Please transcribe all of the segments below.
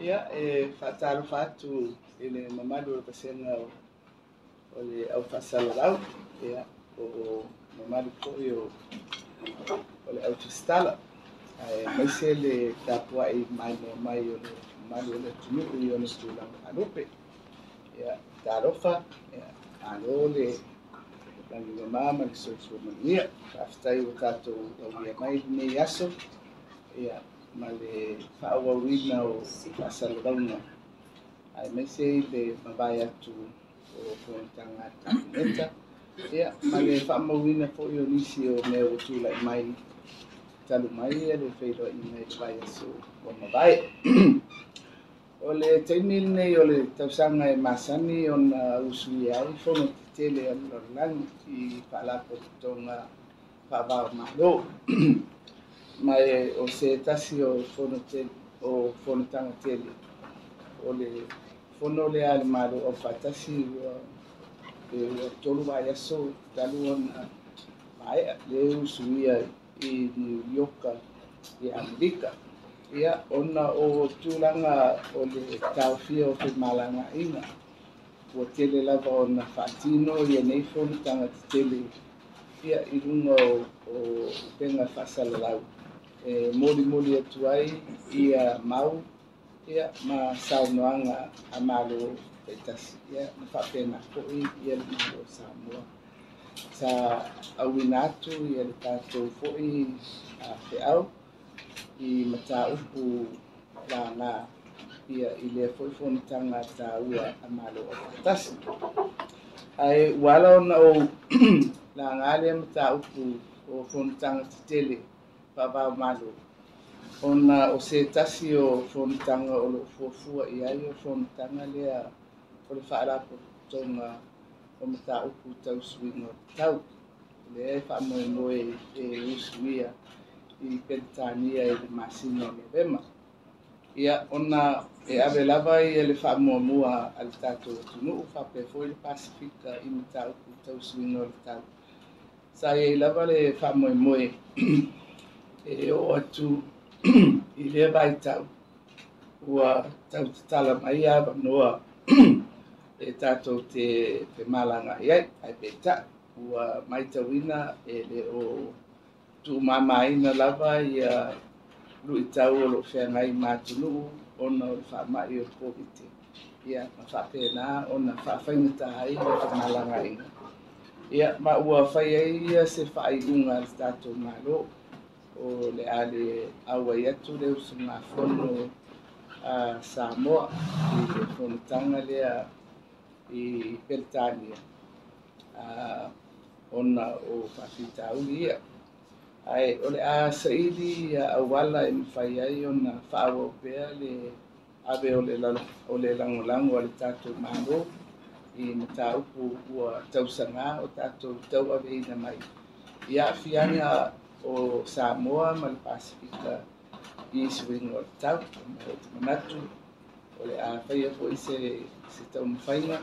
Ia whaataro whātu i le mamalu o pasenga o le au whaasalarau ia o mamalu koe o le au Tusitala. Maise le tapua i mai o le mamalu o le tunuku i o le tūlanga anupe. Ia tārofa, ia alo le langi le mama le soifua mania. Whaafitai o tātou au ia mai nei aso. Ia ma le whaawawina o whaasalaunga. Ai maise le mawai atu o whonatanga tāpineta. Ia ma le whaamawina po i o nisi o mea o tūla i mai talu mai e le whairoa i mai le vai aso o mawai. O le taimil nei o le tausanga e masani o na usui ai whono tele anu lalangi i whaalapo tonga whaavao malo. Mai o se tasi o whono tanga tele. O le whono le ale malo o whatasi o tolu vai aso talu ona mai le usuia i New York i Amerika. Ia ona o tūlanga o le tauwhia o te malanga inga. Ua tele lava o na whaatino i nei whono tanga tele. Ia i runga o penga whaasalalau. Moli atu ai ia mau ia ma saunoanga a malo peitasi ia na whapena koi ia le malo Samoa. Sa awina atu ia le tātou foi a whiau i Mataafa la ngā ia i lea foi whonatanga tā ua a malo o patasi. Ai wala ona o la ngā lea Mataafa o whonatanga tele Papa malo. Ona o se tasi o whonatanga o lo fuafua i ai o whonatanga lea o le whaarapo tonga o Mataafa tau suinga tau. Le whaamoe e usuia i Pentania i le masina le rema. Ia ona e ave lava i le whaamoamua al tātou tunu whape foi le Pasifika i Mataafa tau suinga o le tau. Sa e lava le whaamoe e o atu i le vai tau ua tau te tala mai a noa e tātou te malanga iai ai peta ua mai tauina e le o tu mamaina lava ia lui tau o lo whengai mātunu ona o whaamai o COVID. Ia ma whapena ona whawhaingata hai o te malanga inga. Ia ma ua whai ai ia se whai unga al tātou malo o le ale aua iatu leo su ngā whono a Samoa i le whonatanga lea i Peritania. Ona o whawhitau ia. Ai o le a saidi a awala e mwhai ai ona whaawa pēr le ave o le langolango le tātou malo i Mataafa ua tausanga o tātou tau ave ina mai. Ia Fiame o Samoa ma le Pasifika i suinga o le tau, o te manatu, o le a whaia po i se tau mwhainga,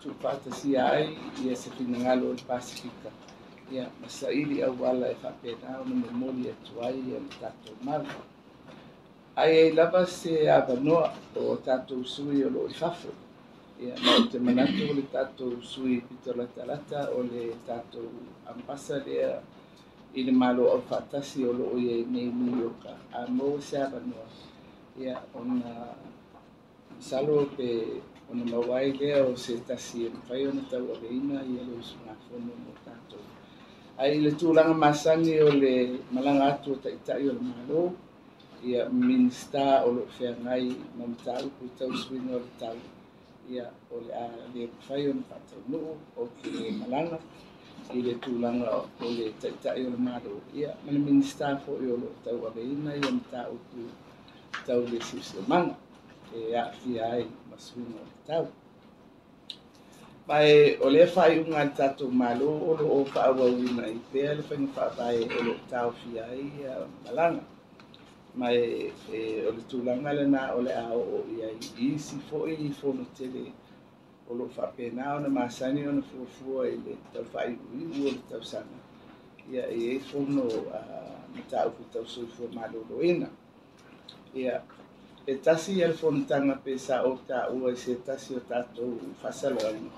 tūpātasi ai i se whinangalo o le Pasifika. Ia masaili au wala e whapena o na moli atu ai o le tātou maru. Ai e lava se awanoa o tātou sui o lo i whafo. Ia ma o te manatu o le tātou sui pitolatalata o le tātou ampasa lea i le malo au whaatasi o loo i nei New York. A mo se awanoa. Ia ona salo pe ona mawai lea o se tasi e mwhai ona tau aveina i alo isu ngā whono mo tātou. Ai le tūlanga masangi o le malanga atu o taitai o le malo. Ia minsta o lo whengai ma Mataafa tau suinga o le tau. Ia o le a le mwhai ona whatau nuu o ki malanga. I le tūlanga o le taitai o le malo. Ia mana minsta fo i o lo tau aveina i o Mataafa tau le siusilamanga. E a fia ai masuina o le tau. Mai o le whai unga le tātou malo o lo o whaawawina i pēr le whainga whaawai o lo tau fia ai malanga. Mai o le tūlanga le nā o le ao o ia i isi fo i whono tele o lo whapena o na masani o na fuafua i le tau whai ui o le tau sana. Ia i whono Mataafa tau soifua malo loina. Ia e tasi al fontanga pe sa o ta ua se tasi o tatou fasaloanga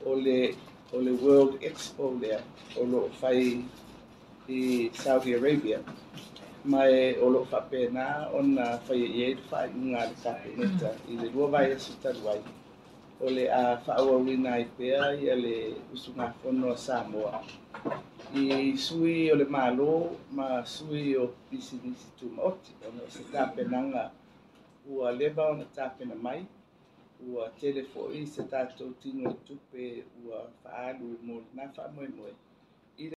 o le World Expo lea o lo fai i Saudi Arabia mai o lo whapena ona whai e whai unga le kapeneta i le lua vai asu taruai o le a whaawawina i pea i le usunga whono Samoa i sui o le malo ma sui o pisinisi tu maoti o se kapenanga ua leva ona tapena mai ua telefo i se tatou tino i tupe ua whaalu mo na whaamoemoe i le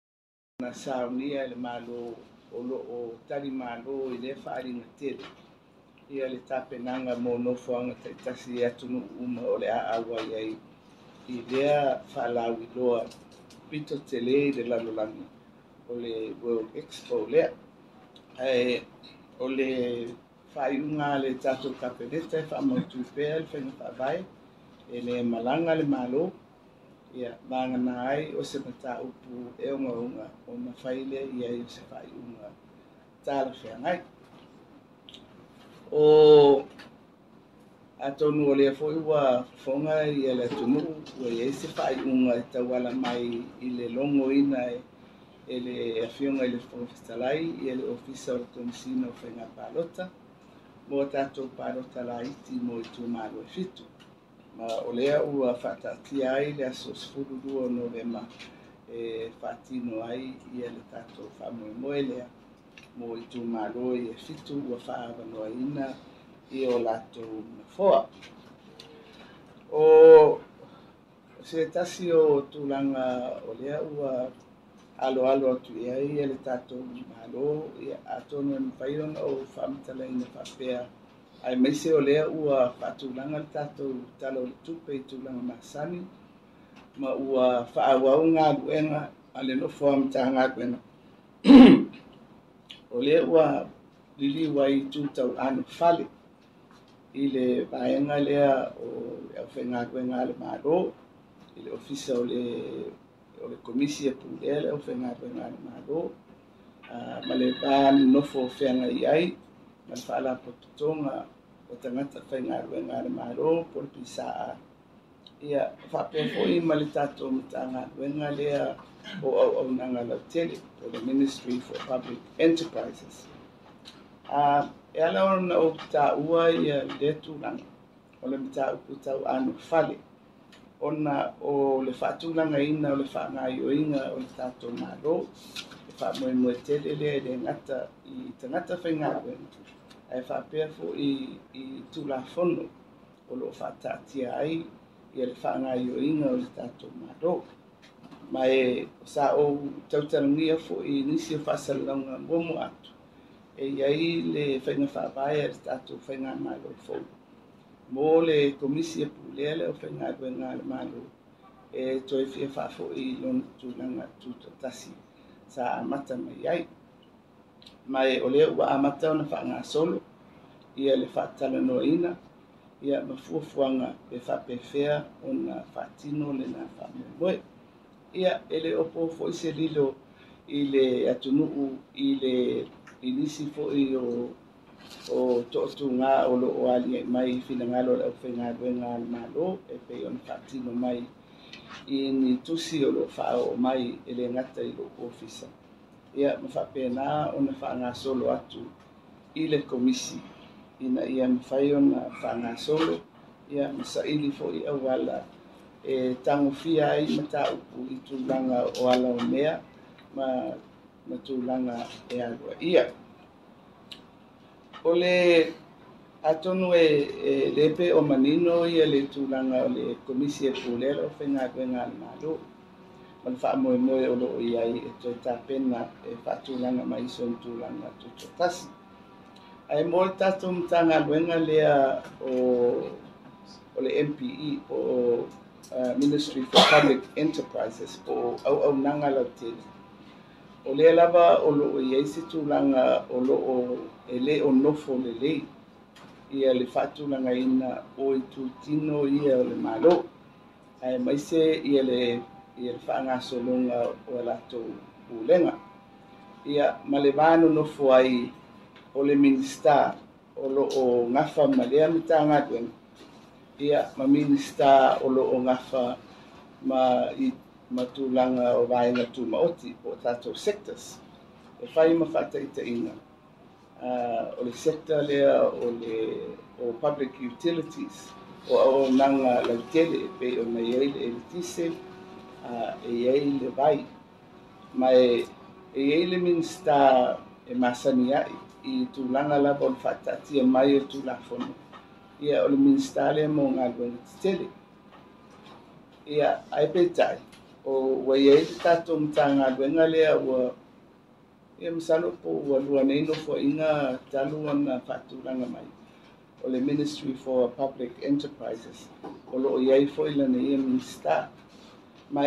na saunia le malo o loo tali malo i le whaaringa tele ia le tapenanga mo nofoanga taitasi atunu uma o le aawa iai i lea whaalau i loa pito tele i le lalolani o le World Expo lea o le whaiunga le tatou kapeneta e whaamautu pea le whainga whaavai e le malanga le malo ia mangana ai o se mata upu e unga o na whaile ia i o se whaiunga tala whengai o atonu o lea foi ua whonga i le atunu ua i se whaiunga e tawala mai i le longo ina e le awhionga i le whongwhistalai i le ofisa o le tonisina o whainga palota mo tatou palota la iti mo i tūmaro e fitu. Ma o lea ua whatatia ai le aso sifururua o Novema e whatino ai ia le tatou whamoemoe lea mo i tūmaro e fitu ua whaavanoa ina i o latou mafoa. O se tasi o tūlanga o lea ua alo atu ia i le tatou malo ia atono ni whaiona o whamitalaina whapea ai meise o lea ua whaatūlanga le tatou talo le tupe i tūlanga masani ma ua whaawau ngā luenga a le nofo amita ngā luenga o lea ua lili wai tūtau anu whale i le vaenga lea o au whainga luenga le malo i le ofisa o le komisi e pūlele o whainga luenga le malo ma le bāni nofo whenga i ai ma le whaala pototonga o tangata whainga luenga le malo por pisaa ia whapea fōi ma le tatou mita ngā luenga lea o au nanga lau tele o le Ministry for Public Enterprises e ala ona o ta ua ia le tūlanga o le mita upu tau anu whale ona o le whaatūlanga ina o le whaangaioinga o le tatou malo e whaamoemoe tele lea le ngata i tangata whainga luenga ai whapea fo i tūlafono o lo whaatatia ai ia le whaangaioinga o le tatou malo ma e sa o tautarangia fo i nisi o whaasalaunga momo atu e iai le whainga whaavai le tatou whainga malo fo mo le komisi e pūlele o whainga luenga le malo e toi fia whaafo i lona tūlanga tūtotasi sa amata mai ai mai o lea ua amata ona whaanga solo ia le whaatalanoina ia mafuafuanga e whapewhea ona whaatino le na whamoemoe ia ele opo fo i se lilo i le atunuu i le inisi fo i o to'otu ngā o lo ali mai finangalo le whainga luenga le malo e pei ona whaatino mai i ni tusi o lo whao mai ele ngata i lo ofisa ia mawhapena ona whaanga solo atu i le komisi ina ia mwhai ona whaanga solo ia masaili fo i awala e tangofia ai mata upu i tūlanga o ala o mea ma tūlanga e alua ia. O le atonu e lepe o manino ia le tūlanga o le komisi e pūlera o whainga luenga le malo ma le whaamoemoe o loo iai e toi tāpena e whaatūlanga mai son tūlanga tutotasi. Ai mo le tatou mtanga luenga lea o le MPE o Ministry for Public Enterprises o au nanga lau tele. O lea lava o loo iai se tūlanga o loo e le o nofo le lei ia le whaatūlanga ina o i tūtino ia o le malo. Ai maise ia le whaanga solonga o latou pūlenga. Ia ma le vāno nofo ai o le minister o o lo'o gafa ma lea me tagaluega ia ma minista o lo'o gafa ma tulaga o vaega tumaoti o tatou sectors e fai ma fa'ataʻitaʻiga o le sector lea o public utilities o auaunaga lautele e pei ona iai le eletise e iai le vai ma e iai le minista e masani a'i i tulaga lava o le fa'ata'atia mai o tulafono ia o le minista lea mo galuega tetele ia ae peita'i o ua iai le tatou matagaluega lea ua ia masalo po ua lua nei nofoaʻiga talu ona fa'atulaga mai o le Ministry for Public Enterprises o lo'o iai fo'i lana ia minista ma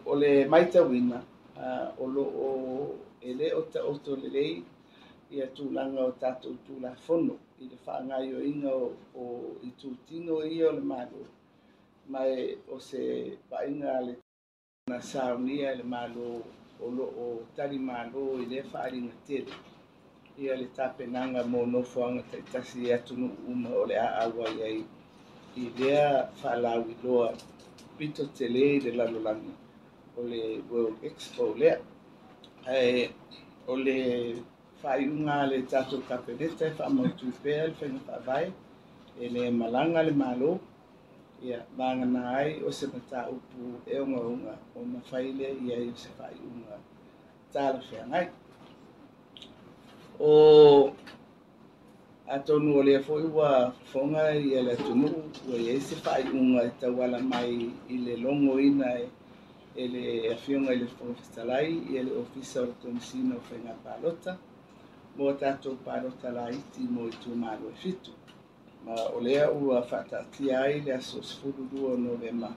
o le maitauina o lo'o e lē o ta'oto lelei ia tulaga o tatou tulafono i le fa'agaioiga o i tutino ia o le malo mai o se va'iga a le na saunia le malo o lo'o talimālō i lē fa'aliga tele ia le tapenaga mo nofoaga taʻitasi atu nu'uma o le a'aua iai i lea fa'alauiloa pito tele i le lalolagi o le World Expo lea o le fa'ai'uga le tatou kapeneta e fa'amautū pea le faiga fa'avae e le malaga le mālō ia magana ai o se mataupu e ogaoga ona fai lea iai o se fa'ai'uga talafeagai o atonu o lea fo'i ua fofoga ia le atunu'u ua iai se fa'ai'uga e tauala mai i le logoina e le afioga i le festalai ia le ofisa o le komisina o faiga palota mo tatou palota laiti mo i tumālo e fitu ma o lea ua fa'ata'atia ai le aso 12 o Novema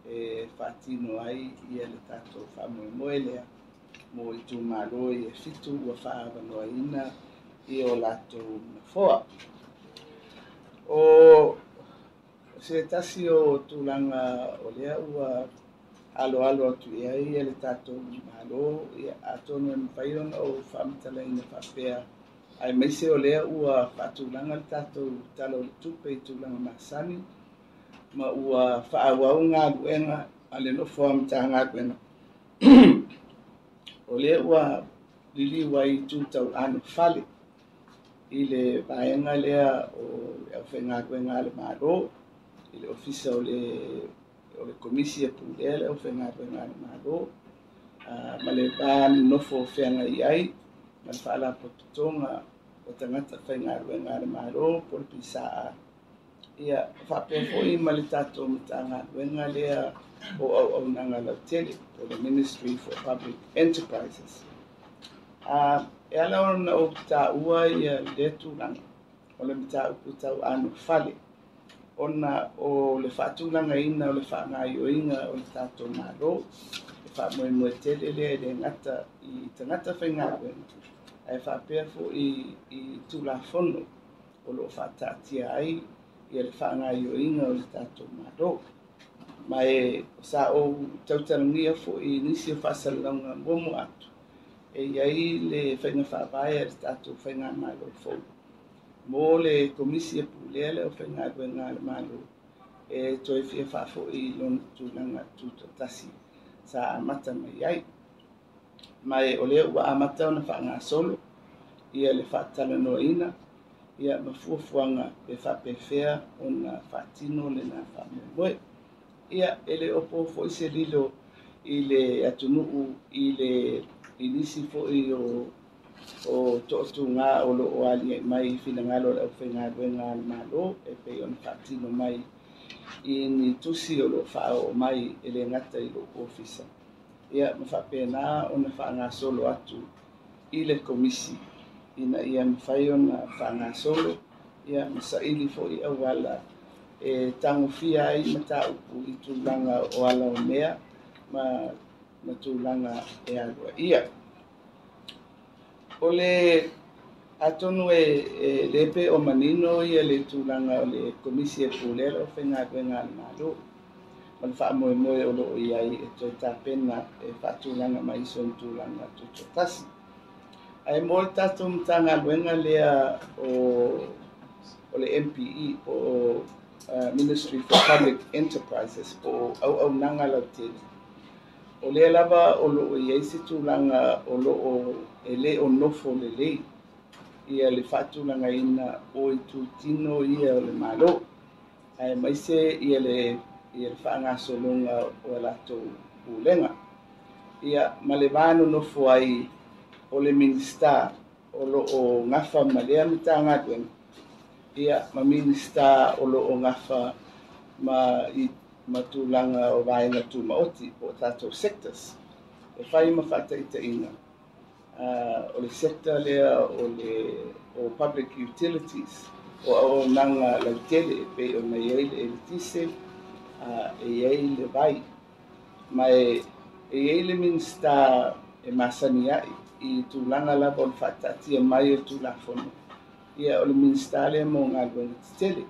e fa'atino ai ia le tatou fa'amoemoe lea mo i tumālo e fitu ua fa'avanoaina ia o latou mafoa o se tasi o tulaga o lea ua aloalo atu iai ia le tatou malo ia atonu e mafai ona o fa'amatalaina fa'apea ae maise o lea ua fa'atulaga le tatou tala o le tupe i tulaga masani ma ua fa'auau galuega a le nofo a matagaluega o lea ua liliu ai tutau'ano fale i le vaega lea o le ʻaufaigaluega a le mālō i le ofisa o le komisi e pulea le ʻaufaigaluega a le mālō ma le nofo feagai ai ma le fa'alapototoga o tagata faigaluega a le mālō po le pisa'a ia fa'apea fo'i ma le tatou matagaluega lea o auaunaga lautele o le Ministry for Public Enterprises e ala ona o tā'ua ia le tulaga o le mataupu tau'ano fale ona o le fa'atulagaina o le fa'agaioiga o le tatou mālō e fa'amoemoe tele lea i le gata i tagata faigaluega ae fa'apea fo'i i tulafono o lo'o fa'ata'atia ai ia le fa'agaioiga o le tatou mālō ma e sa'ou tautalagia fo'i nisi o fa'asalalauga momo atu e iai le faiga fa'avae a le tatou faiga mālō fo'u mo le komisi e pulea le ʻaufaigaluega a le mālō e toe fia fa'afo'i lona tulaga tutotasi sa amata mai ai mai o lea ua amata ona fa'agasolo ia le fa'atalanoaina ia mafuafuaga e fa'apefea ona fa'atino lena fa'amoemoe ia e le opo fo'i se lilo i le atunu'u i nisi fo'i o to'atugā o lo'o ali mai finagalo o le ʻaufaigaluega a le mālō e pei ona fa'atino mai i ni tusi o lo'o fa'ao'o mai e le gata i lo'o ofisa ia ma fa'apena ona fa'agasolo atu i le komisi ina ia mafai ona fa'agasolo ia masa'ili fo'i auala e tagofia ai mataupu i tulaga o ala o mea ma tulaga e aloa ia o le atonu e le pe o manino ia le tulaga o le komisi e pulea le ʻaufaigaluega a le mālō ma le fa'amoemoe o lo'o iai e toe tapena e fa'atulaga mai son tulaga tutotasi ae mo le tatou matagaluega lea o le MPE o Ministry for Public Enterprises o au nanga lau tele. O le lava o lo i se tūlanga o lo o ele o nofo le lei. Ia le whatūlanga ina o I tūtino ia o le malo. Ai mai se ia le whaangasolonga o lato ulenga. Ia ma le vānu nofo ai o le minista o lo o ngafa ma lea mitanga duen. Ia ma minista o lo o ngafa ma tūlanga o vaenga tū maoti o tātou sectors. E whai ma whataita ina. O le sector lea o public utilities o nanga lautele pe o mai ei le elitise e ei le vai. Mai e ei le minista e masani ai I tūlanga lava o le whatatia mai o tūlafono. Ia o le minista lea mo ngā luenga titele.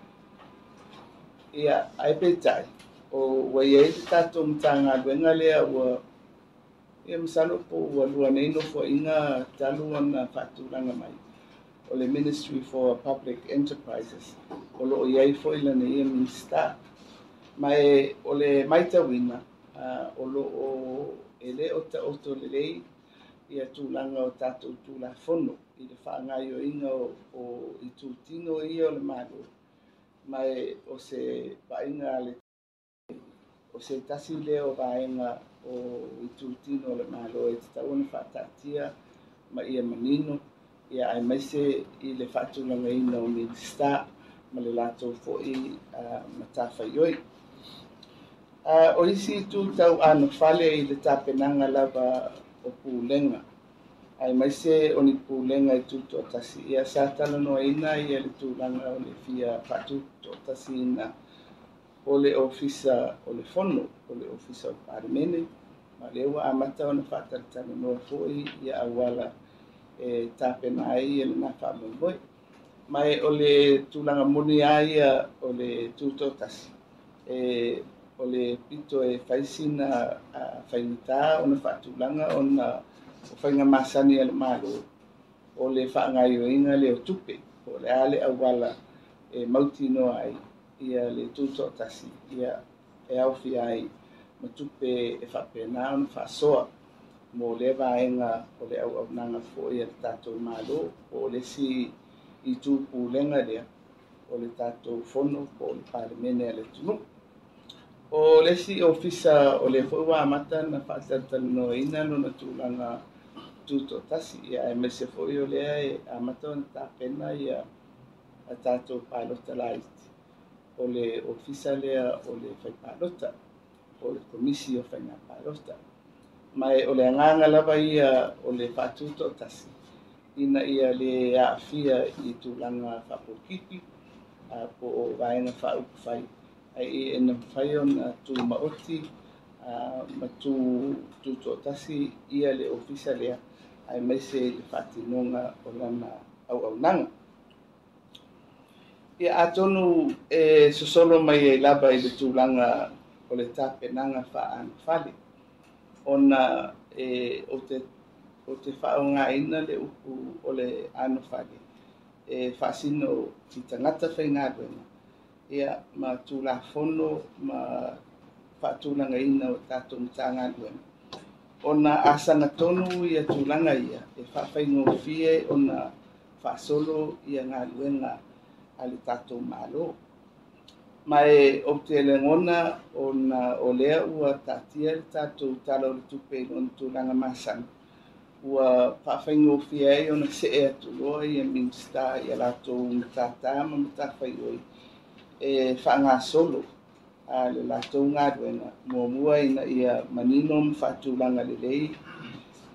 Ia ai petai. O wai ei le tātou mta ngā luenga lea ua ia masalo po ua lua nei no fo inga talu ana whatūlanga mai. O le Ministry for Public Enterprises. O lo iai fo ila nei ia minista. Mai o le maitawina o lo o ele o ta oto le lei ia tūlanga o tātou tūlafono I le whaangai o inga o I tūtino ia o le malo. Mai o se vainga le o se tasi leo vainga o I tūtino o le malo e te tauna whatatia ma ia manino ia ai maise I le whatūlanga ina o minista ma le lato fo I Mataafa ioi. O isi tūtau ano whale I le tāpenanga lava o pūlenga. Ai mai se o ni pūlenga I tūtu o tasi. Ia sa talano ina ia le tūlanga o le fia whatutu o tasi ina o le ofisa o le fono, o le ofisa o Palemia. Ma lewa amata o na whataritano noa fōi ia awala e tāpena ai e le nā whamamboi. Mai o le tūlanga muni ai o le tūtu o tasi. O le pito e whaisina whainita o na whatūlanga o na o whainga masani ale malo o le whaangai o inga le o tupe o le ale awala e mauti noa ai ia le tūto tasi ia e awhi ai ma tupe e whapena o na whasoa mo le vaenga o le au nanga fo ia le tātou malo o le si I tūpu lenga lea o le tātou fono o le Palemia le tunu. O le si ofisa o le fōua amata na whaatatano ina no na tūlanga tūto tasi ia e mese fōi o lea e amata o na tāpena ia a tātou pālota laiti. O le ofisa lea o le whai pālota, o le komisi o whainga pālota. Mai o le anganga lava ia o le whātūto tasi. Ina ia le aafia I tūlanga whapokipi po o vaenga whaupu whai. Ai e na whai o na tū maoti ma tū tasi ia le ofisa lea ai mai se le whatinonga o lana au nanga. Ia atonu e sosolo mai e lava I le tūlanga o le tāpenanga whaana whale. Ona o te whaonga ina le upu o le ano whale. E whaasino I tangata whainga duenga. Ia ma tūlafono ma whaatūlanga ina o tātou mtanga duenga. Ona asanga tonu ia tūlanga ia e whawhaingo fie ona whaasolo ia ngā luenga ale tātou malo. Mai o te lengona ona o lea ua tātia le tātou tala o le tupe o tūlanga masanga. Ua whawhaingo fie ai ona se e atuloa ia minsta ia lātou mtātā ma Mataafa ioi. E whaanga solo le lātou ngā ruenga. Mua ina ia manino mwhatūlanga le lei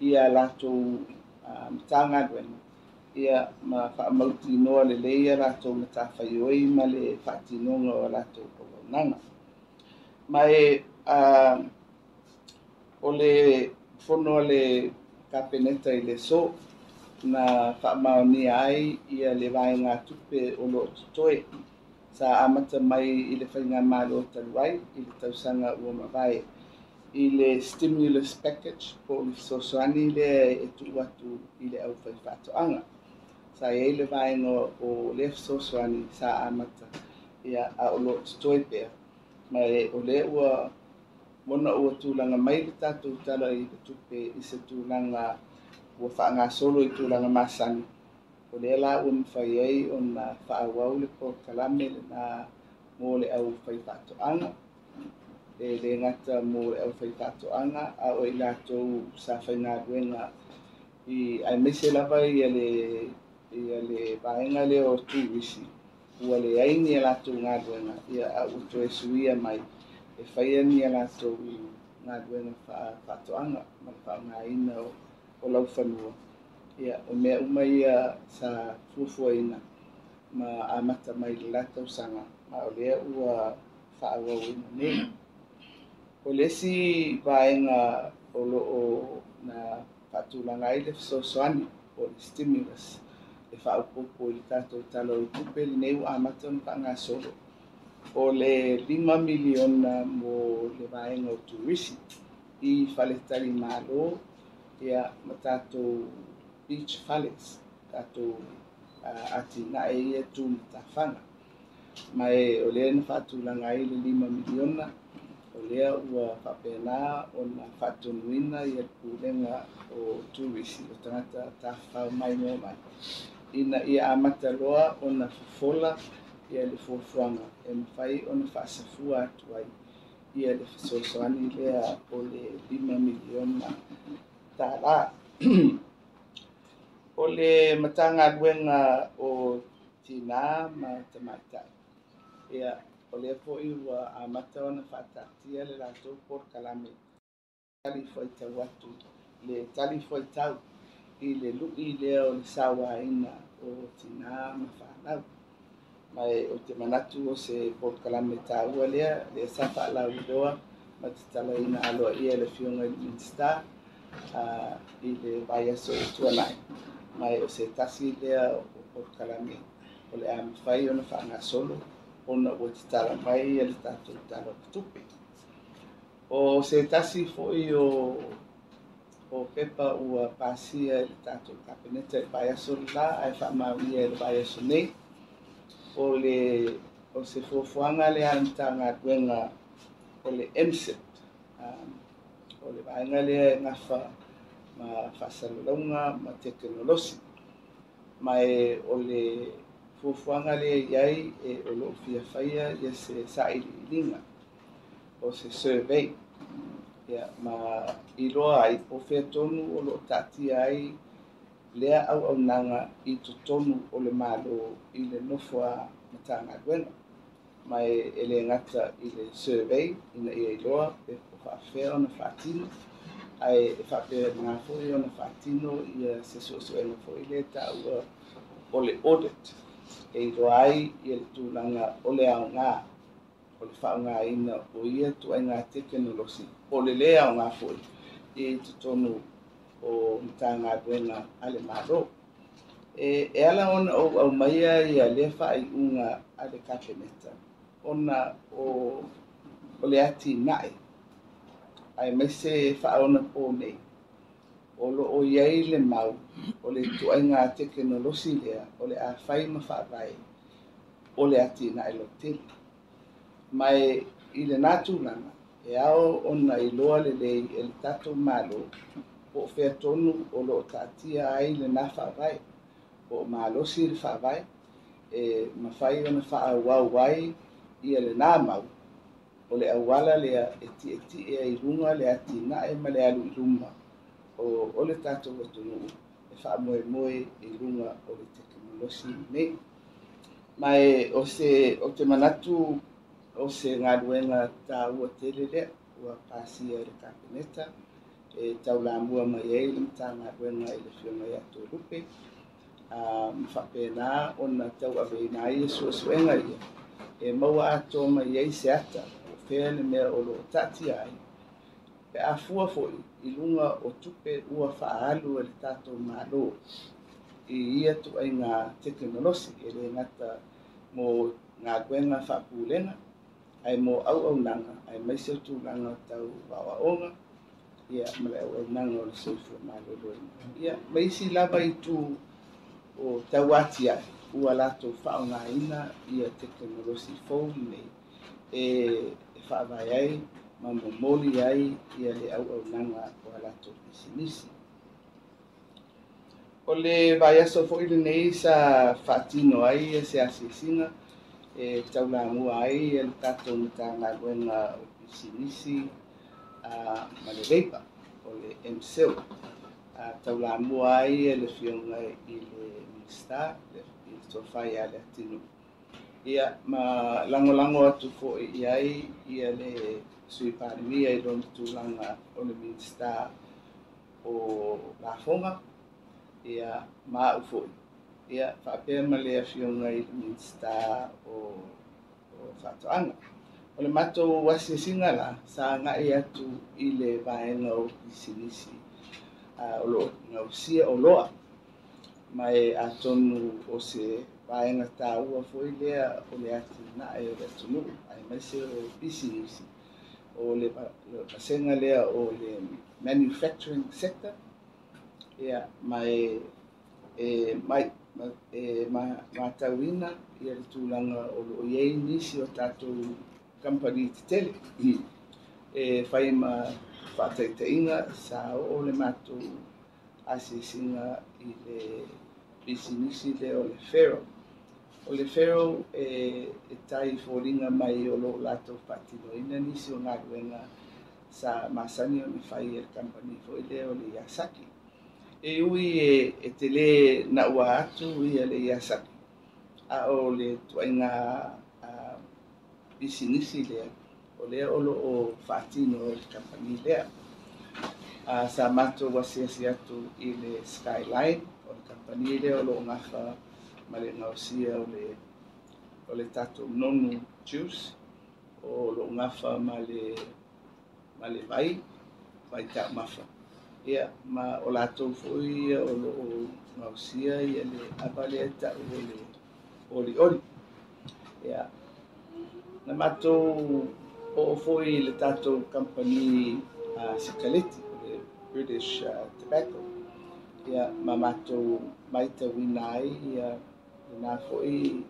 ia lātou mta ngā ruenga. Ia ma whaamauti noa le lei ia lātou Mataafa ioi ma le whaatinonga o lātou kolonanga. Mai o le whono le kapeneta I le so na whaamaoni ai ia le vai ngā tupe o lo tutoe. Sa amata mai I le whainga malo taluai I le tausanga ua mawai I le stimulus package po le sosoani le e tu atu I le au whai whatoanga. sa e le vaenga o le sosoani sa amata ia a o lo stoi pea mai o le ua mona ua tūlanga mai le tātou tala i le tupe i se tūlanga ua whaangasolo i tūlanga masani o le la ua mwhai ai o na whaawau le po kalame le na mō le au whai whātoanga le ngata mō le au whai whātoanga a o i lātou sa whai ngā ruenga i ai mese lava i le vaenga le o tūrisi ua le aini a lātou ngā ruenga ia a uto e suia mai e whaia ni a lātou ngā ruenga whātoanga ma le whaonga ina o lau whanua ia o mea umai sa fuafuaina ma amata mai le lātou sanga ma o lea ua whaawau ina nei o lesi vaenga o loo na whaatulanga i le whasosoani o le stimulus e whaaupopo i le tātou talo i tupe le neu amata na whaanga solo o le 5 miliona mo le vaenga o turisi i whaletari malo ia ma tātou beach fales tātou ati na e ia tūni tawhanga mai o lea na whaatulanga i le 5 miliona o lea ua whapena o na whaatunuina i e pūlenga o turisi o tangata tawhau mai mo mai ina ia amata loa o na fofola ia le fuafuanga e mwhai o na whaasafua atu ai ia le whasosoani lea o le 5 miliona tā la o le matanga luenga o tina ma tamaitai ia o le po i ua amata o na whaatatia le lātou por kalame tali foi tau atu le tali foi tau i le lui lea o le sawaina o tina ma whanau mai o te manatu o se por kalame tāua lea le safa lau doa ma te talaina aloa ia le fionga i minsta i le vaiaso o tuanai mai o se tasi lea o por kalame o le amawhai o na whaanga solo o na ua te tala mai ia le tātou tala tupe o se tasi foi o pepa ua pasia i le tātou kapeneta i vaiaso la ai whaamauia i le vaiaso nei o se fuafuanga le antanga duenga o le MSIP o le vaenga lea ngafa ma whasalolonga ma teknolosi mai o le fuafuanga lea iai e o lo fia whaia ia se saililinga o se survey ia ma iloa ai po fea tonu o lo tatia ai lea au nanga i tonu o le malo i le nofua matanga duenga mai ele ngata i le survey ina ia iloa e po whaafea o na whaatino ai e whaapea ngā fwoi o na whaatino ia se suasuenga fwoi le taua o le audit e iloa ai ia le tūlanga o le au ngā o le whaunga ina o ia tu ai ngā teknolosi o le lea o ngā fwoi i tonu o matanga duenga ale maro e ala ona o au maia ia le whai unga ale kapeneta ona o le ati nai ai mai se whaona po nei o lo o iai le mau o le tuainga teknolosi lea o le a whai ma whaavai o le ati nai lo tili mai i le nātulanga e ao ona i loa le lei e le tatou malo o fea tonu o lo tatia ai le na whaavai o malosi le whaavai e mawhai ona whaawau ai ia le nā mau o le awala lea e ti e i runga le ati na e ma le alu i runga o le tatou atunu e whaamoe moe i runga o le teknolosi nei mai o te manatu o se ngā ruenga tā ua tele lea ua pasia le kapeneta e tau la mua mai ei le mta ngā ruenga i le whionga i ato rupe mwhapena ona tau aveina ia suasuenga ia e maua ato mai ei se ata o whea le mea o lo tati ai pe a fua foi i lunga o tupe ua whaalu e le tātou malo i ia tu ai ngā teknolosi e le ngata mo ngā ruenga whapūlenga ai mo au nanga ai mai se tu nanga tau wawaonga ia male au nanga o le soifua malo loina ia mai si lava i tu o tauati ai ua latou whaongaina ia teknolosi phone nei e whaavai ai ma momoli ai ia le au nanga o latou pisinisi. O le vai aso fo ile nei sa whaatino ai se asisinga e taulamua ai le tatou matanga wenga o pisinisi ma le leipa o le MCL. Taulamua ai le fionga i le minista i tofai a le atinu. Ia ma lango atu fo i ai ia le sui Palemia i lona tūlanga o le minista o Lafonga. Ia ma ufoi ia whapea ma lea fionga i minsta o whatoanga. O le matou wasi singa la sa ngai atu i le vaenga o pisinisi o lo ngausia o loa mai atonu o se vaenga tāua foi lea o le ati na e o le tunu ai mai se o pisinisi o le pasenga lea o le manufacturing sector. Ia mai matauina ia le tūlanga o lo iei nisi o tātou company te tele e whai ma whataitainga sa o le mātou asisinga i le pisinisi le o le whero. O le whero e tai fōringa mai o lo lātou whatinoina nisi o ngā ruenga sa masani o ni whai e company fo i le o le Iasaki. E ui e te le na ua atu ia le Iasaki. A o le tuainga pisinisi lea. O lea olo o whaatino o le company lea. Sa mato wasiasi atu i le Skyline o le company lea o lo ngafa ma le ngausia o le tatou nonu juice. O lo ngafa ma le vai ta mafa. Ia ma o latou foi o lo ngausia ia le abaleta o le oli. Ia na matou o foi le tatou company Sikaleti le British Tobacco. Ia ma matou mai tauina ai ia na foi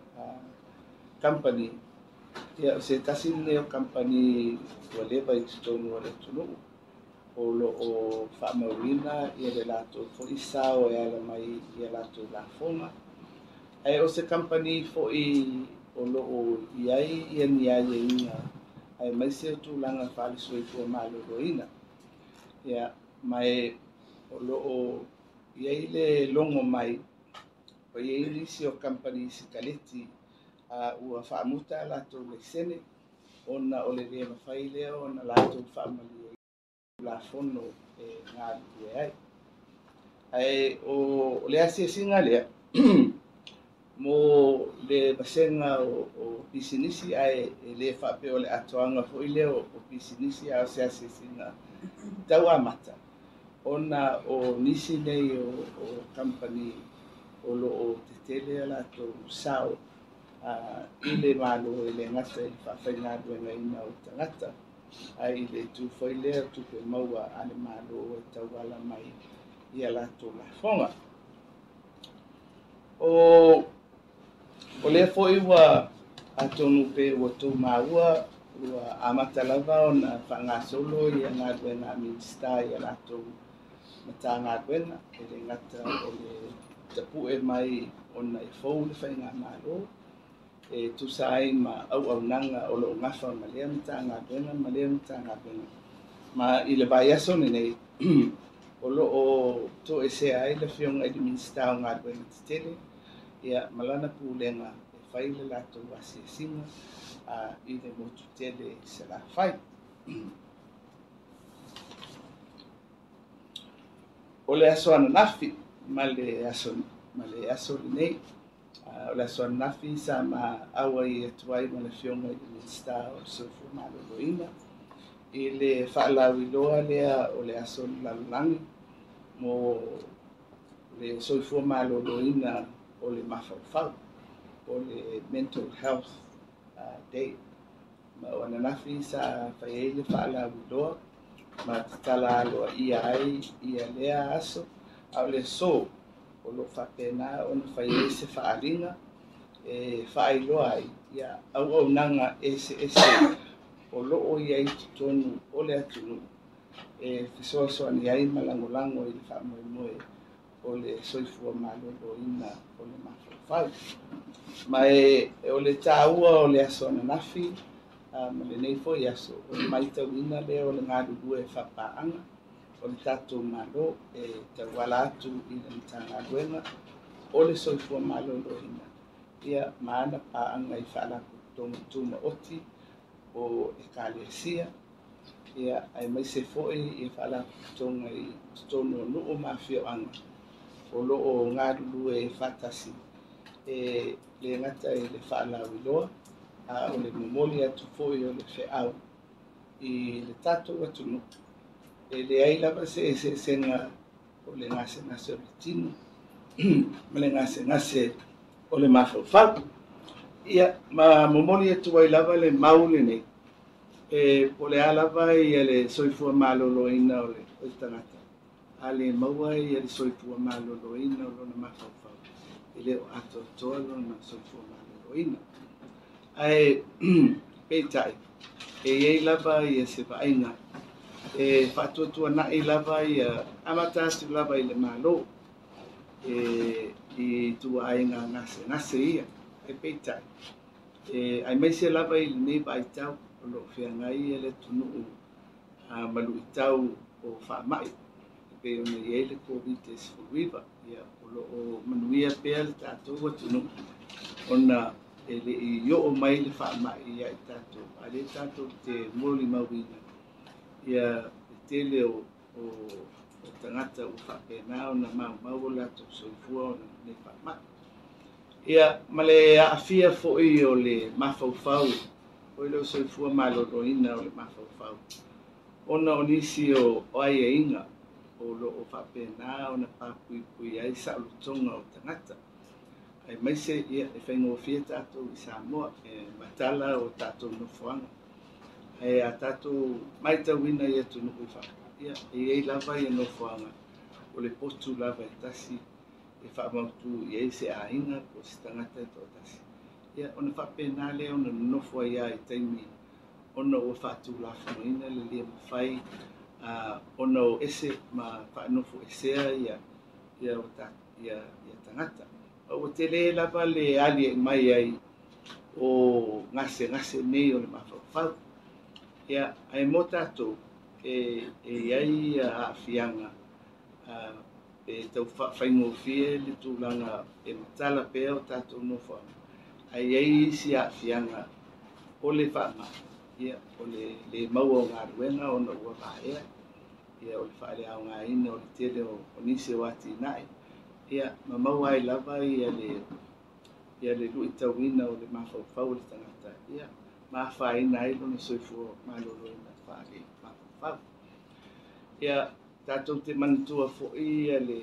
company. Ia se tasine o company o leva i tonu o le tunu. O lo o whaamaurina ia le latou foi sao e ala mai ia latou Lafonga. Ai o se company foi o lo o iai ia ni ai inga ai mai se tūlanga whaalisoi fua maloloina. Ia mai o lo o iai le longo mai o iai nisi o company Sikaleti ua whaamuta latou le sene ona o le rea mawhai lea ona latou whaamali Lafono e ngā lue ai. Ai o le asia lea mo le basenga o pisinisi ai le whape o le atoanga fo i leo o pisinisi a o se asia tau amata. Ona o nisi nei o company o lo o te tele ala to sao i le malo i le ngata i le whawhainga duenga ina o tangata. Ai le tu foi lea tu pe maua ale malo e tauala mai ia latou Lafonga. O le foi ua atonu pe ua tau maua ua amata lava ona whangasolo ia ngā duenga minsta ia latou mata ngā duenga e le ngata o le tapu e mai ona e fau le whainga malo. E tu sai ma au nanga o lo ngafa ma lea mta ngā duenga ma lea mta ngā duenga. Ma i le vai aso nei o lo o to e se ai le fionga i le minsta o ngā duenga te tele ia malana pūlenga e whai le lato wasi e singa i le motu tele se la whai. O le aso ananafi ma le aso nei. O le aso nafi sa ma awa i atuai ma le fionga i le minsta o sofu maloloina. I le whaalawi loa lea o le aso lalulangi mo le sofu maloloina o le mawhawhau o le mental health day. Ma o ananafi sa whai le whaalawi loa ma tala aloa ia ai ia lea aso au le so o lo whapena o na whai se whaaringa whaailoa ai ia au nanga ese o loo ia i tonu o le atunu fisoasoani ai malangolango i le whaamoemoe o le soifua maloloina o le mafalafau ma o le tāua o le aso ananafi ma lenei foi aso o le maitauina lea o le galulue whapaaanga o le tatou malo tauala atu i le matagaluega o le soifua maloloina ia maana paaanga i whaalaku tuma oti o ekalesia ia ai mai se foi i whaalaku tonga i tonu o nuu mafioanga o loo galulue fatasi le ngata i le whaalauiloa o le momoli atu foi o le wheau i le tatou atunu le ai lava se senga o le ngase o le tinu ma le ngase o le mafalafau ia ma momoli atu ai lava le mau lenei po le a lava ia le soifua maloloina o le tagata a le maua ia le soifua maloloina o lona mafalafau i le o atoatoa lona soifua maloloina ae peitai iai lava ia se vaaina faatuatuanaʻi lava ia amata atu lava i le malo i tuaaiga ngase ia e peitai ai maise lava i lenei vaaitau o loo feagai ia le tunuu maluʻitau o faamaʻi pe ona iai le COVID-19 ia o loo manuia pea le tatou atunuu ona leʻi oo mai le faamaʻi ia i tatou a le tatou te molimauina ia tele o tagata ua faapena ona maumau o latou soifua ona nei faamaʻi ia ma le aafia foʻi o le mafaufau o le soifua maloloina o le mafaufau ona o nisi o aiaiga o loo faapena ona papuipui ai saʻolotoga o tagata ai maise ia e faigofia tatou i Samoa matala o tatou nofoaga e a tatou maitauina ia tunuu i faa ia iai lava ia nofoaga o le potu lava e tasi e faamautu iai se aiga po se tagata e toʻatasi ia ona faapena lea ona nonofo ai ia i taimi ona ua faatulafonoina le lia mafai ona o ese ma faanofo esea ia tagata ua tele lava le ali mai ai o ngase nei o le mafaufau ia ai mo tatou iai aafiaga tau faigofie le tulaga matala pea o tatou nofoaga ai ai isi aafiaga o le faamaʻi ia o le maua o galuega ona ua vaea ia o le faaleaogaina o le tele o nisi o atinaʻi ia mamau ai lava ia le luʻitauina o le mafaufau o le tagata ia mafaina ai lona soifua maloloina faale mafaufau ia tatou te manatua foʻi ia le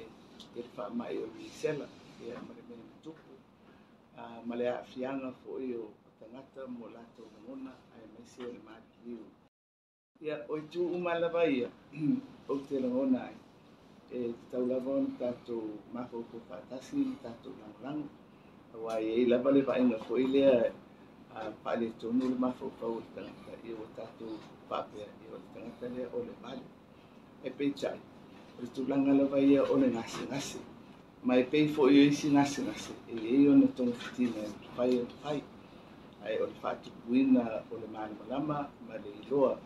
faamaʻi o lisela ia ma le mea matupu ma le aafiaga foʻi o tagata mo latou lagona ae maise o le maliliu ia o ituuma lava ia ou te lagona ai tatau lava ona tatou mafaufau faatasi ma tatou lagolago auā iai lava le vaaiga foʻi lea faaletonu le mafaufau o le tagata ia ua tatou faapea ia o le tagata lea o le vale e peitai o le tulaga lava ia o le gasegase ma e pei foʻi o isi gasegase iai ona togafitina e fai o le fai ae o le faatupuina o le malamalama ma le iloa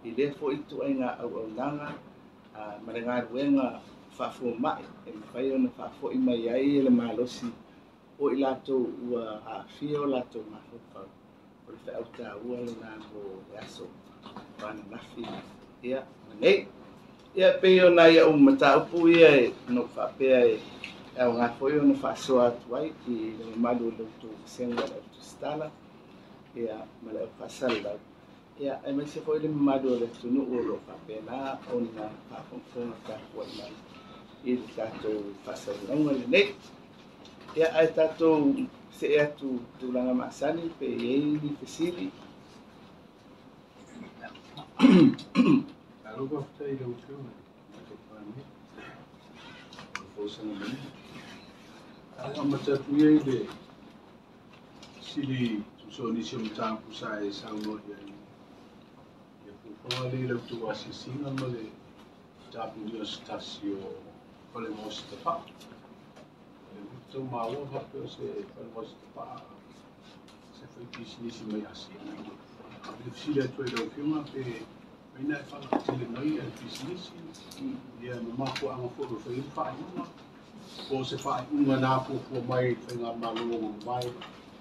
i lea foʻi tuaiga auaunaga ma le galuega faafuamaʻi e mafai ona faafoʻi mai ai e le malosi o i latou ua aafia o latou mafaufau o le feʻau tāua lona mo le aso fananafi ia manei ia pei ona ia uma mataupu ia e no faapea e aoga foʻi ona faasoa atu ai i le mamalu o loutou masega le tusitala ia ma le faasalalau ia e maise foʻi le mamalu o le atunuu o loo faapena ona faafogafoga tapu ai mai i le tatou faasalalauga lenei ia ae tatou seʻe atu tulaga maasani pe iai ni fesili Ang matatuloy de sili so ni siya matapo sa isang mo yan. Kung ano yung tuwa si singa mo de tapo niyo stasyo Palemos pa. Ito mawa hapo sa Palemos pa. Sa business may asin. Ang sila to yung film pe may na pa sila may business. Dia mamakuha ang photo frame pa mo. O se fa una na po mai nga malu mai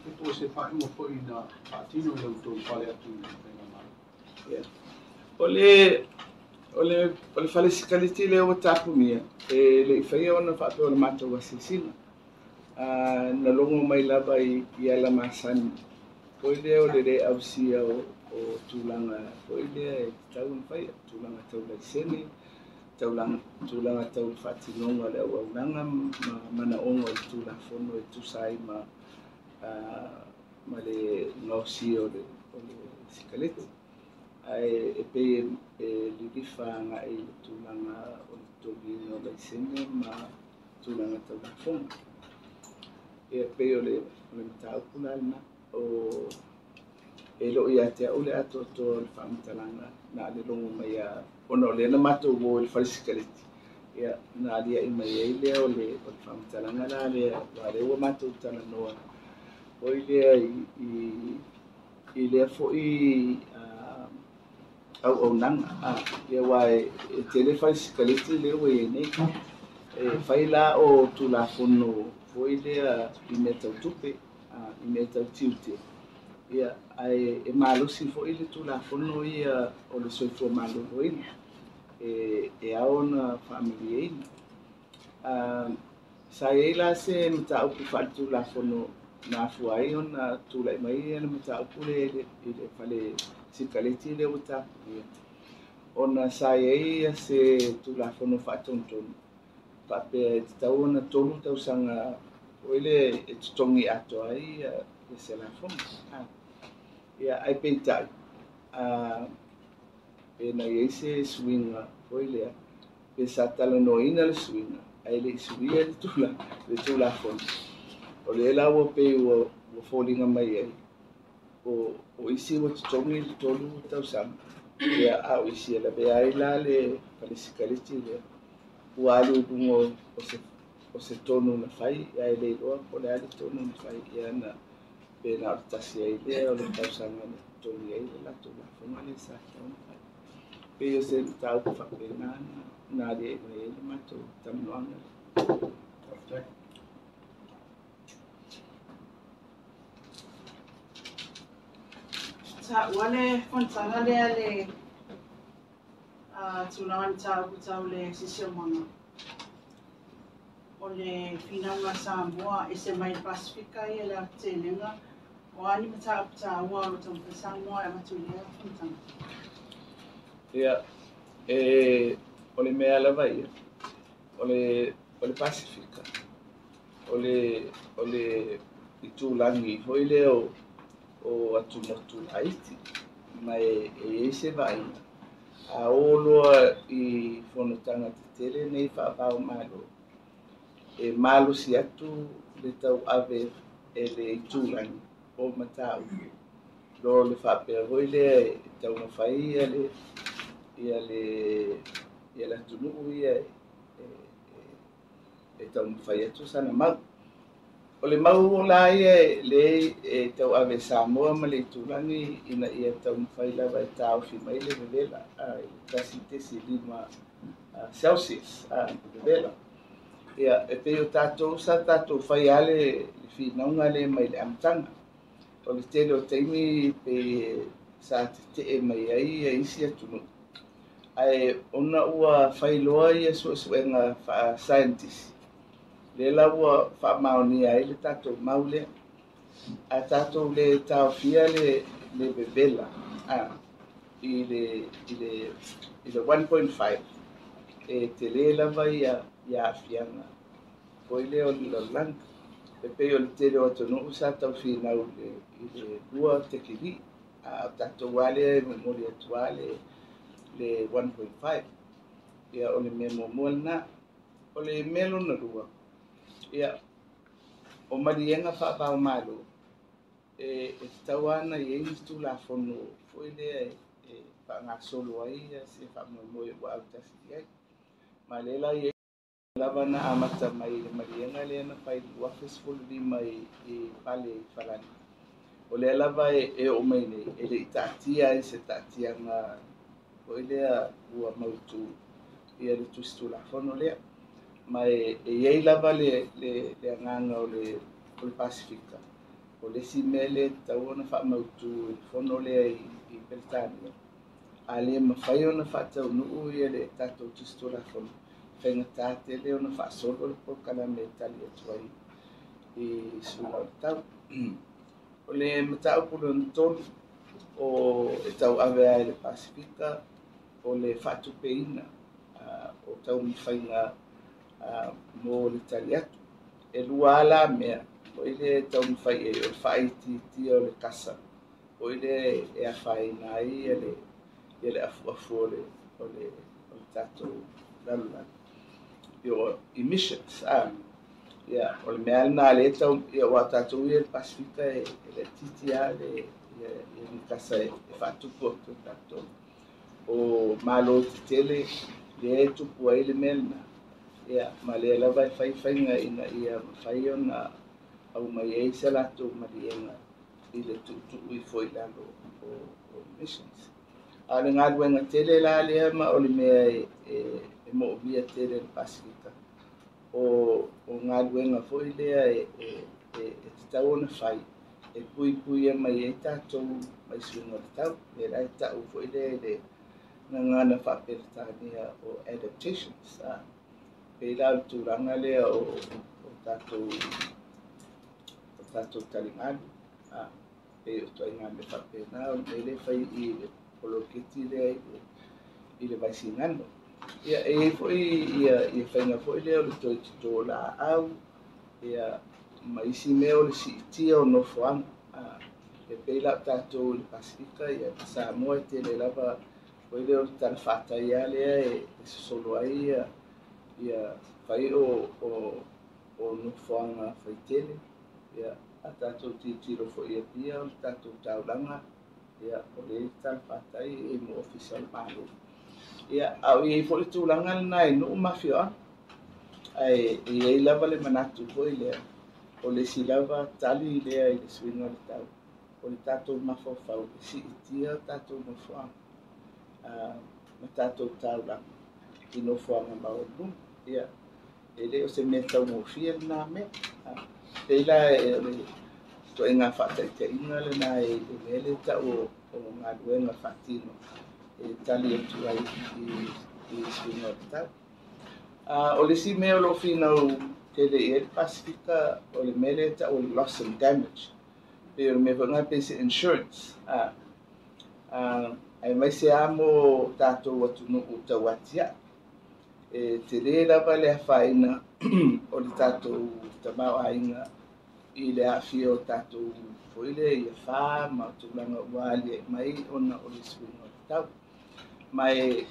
ito se fa mo po ina atino lo to pale atu nga mai ole fale sikaliti le o tapu mia le fai ona fa pe ona mato wasisina na longo mai lava I ala masan ko le ausia o tulanga ko ile tau fai tulanga tau le seni tulanga tau fatinonga le au nanga mana ongo tula fono tusai ma le nosi o le sikaleti ai pe lifa nga tulanga o Tuli no le sene ma tulanga tau fono pe ole tau kulana o elo ia te ole ato to famtalanga na le longo mai ono le na mato wo le falsikaliti ya na dia I mai ile o le famtalanga la le wo mato tana no o ile ile fo au nanga ya wai te le falsikaliti le we nei faila o tula fono fo ile I meta tupe I meta tiute ia ai malusi fo ile tula fono ia o le soifo malo roina aona family sa ila se mta upu fatu la fono na fuai ona tula mai ena mta upu le fale sikaleti le uta ona sa ia se tula fono fatonton pape tauna tolu tau sanga oile tongi ato ai se la fono ia ai peitai na ese swinga oile pe satala no ina le swinga ai le swia le tula fon o le la wo pe wo folinga mai ai o isi wo tongi tolu tau sam ia a o isi la be ai la le palisikaliti le walu dungo o se tonu na fai ai le ro o le ali tonu na fai ia na pe na tasi ai le o le tau sam na tonu ai la tula fon ale sa tonu pe yo se tau fa pe na de mai le mato tamnoanga ta wale fontana le ale tunawan tau le sisimona o le finanga Samoa ese mai Pasifika I la telenga o ani mata ua o tau Samoa e matulia fontana ia ole mea lava ia ole Pasifika ole itulangi foi leo o atu motu Haiti mai ese vai a oloa I fonotanga tele nei fa malo malo si atu le tau ave le itulangi o matau lo le fa pe foi le tau no fai ia la tunu ia tau no fai atu sana mau o le mau la ia le tau ave Samoa ma le tulangi ina ia tau no fai lava tau fi mai le vela kasi te si lima Celsius vela ia pe o tatou sa tatou fai ale fi naunga le mai le amtanga o le tele o taimi pe sa te mai ai isi atunu ai ona ua failoa ia suʻesuʻega fa scientist le la ua faamaonia ai le tatou mau lea a tatou le taofia le bebela I le 1.5 tele lava ia afiaga foi le o le lalolaga e pei o le tele o atunuu sa taufinau I le lua tekili a tatou a lea momoli atu a le 1.5 ia o le mea muamua lanā o le mea lona lua ia o marienga wha malo e tau ana i eini tu la fono foi le pa ngā solo ai se wha moe wa au tasi ai ma le la i lava na amata mai le marienga le na pai wa festival di mai e pale falani o le lava e o mai le ele tatia e se tatia nga o le ua mautu ia le tusitala fono le mai e ia lava le nganga o le Pasifika o le simele tau ona fa mautu fono le i Beltania ale mafai ona fa tau no ia le tato tusitala fono fenga tate le ona fa solo le pokala me tali atuai i sula tau o le matau pulo ntolu o tau ave le Pasifika o le fatu peina o tau mwhainga mo le tali atu e lua ala mea o ile tau mwhai e o whai ti o le kasa o ile e a whai nai e le afu o le tato lalula o emissions o le mea na le tau e o tato i le Pasifika e le titi a le kasa e whatupu o tato o malo tele le tupu ai le melna ma le lava e whaiwhainga ina ia mawhai ona au mai e se lato marienga i le tutu i foi lalo o missions. A le ngā ruenga tele la lea ma o le mea e mo via tele le Pasifika. O ngā ruenga foi lea e tau ona whai e pui mai e tātou mai suinga le tau le rai tau foi lea le ngana whaperetania o adaptations. Pela turanga lea o tātou talingalu. Pe o toinga me whapena o le whai i le poloketi lea i le vaisingano. Ia e foi ia whainga foi lea o le toi tito la au. Ia maisi mea o le siitia o nofoanga. E pela tātou le Pasifika ia Samoa te le lava foi leo tala whātai a lea e solo ai ia whai o nufoanga whai tele ia a tātou titiro fo ia pia o tātou tauranga ia o le tala whātai e mo official malo ia au i fo le tūlanga lana e nuu mawhio a ai i lava le manatu foi lea o le silava tali lea i le swinga le tau o le tātou mawhawhau e si itia o tātou nufoanga ma tātou tauranga i nofoanga maonu ia e le o se mea tau mofia lana mea peila e le toenga whataitainga lana e mele tau o ngā ruenga whatino e tali atu ai i swinga o tau o le si mea o lo finau ke le e Pasifika o le mele tau o loss and damage pe o me vanga pese insurance ai mai se amo tātou atu nuku tau atia e te re lava le whaina o le tātou tamau ainga i le awhia o tātou foile i a whā ma tūlanga wālia mai ona o le swinga o tau mai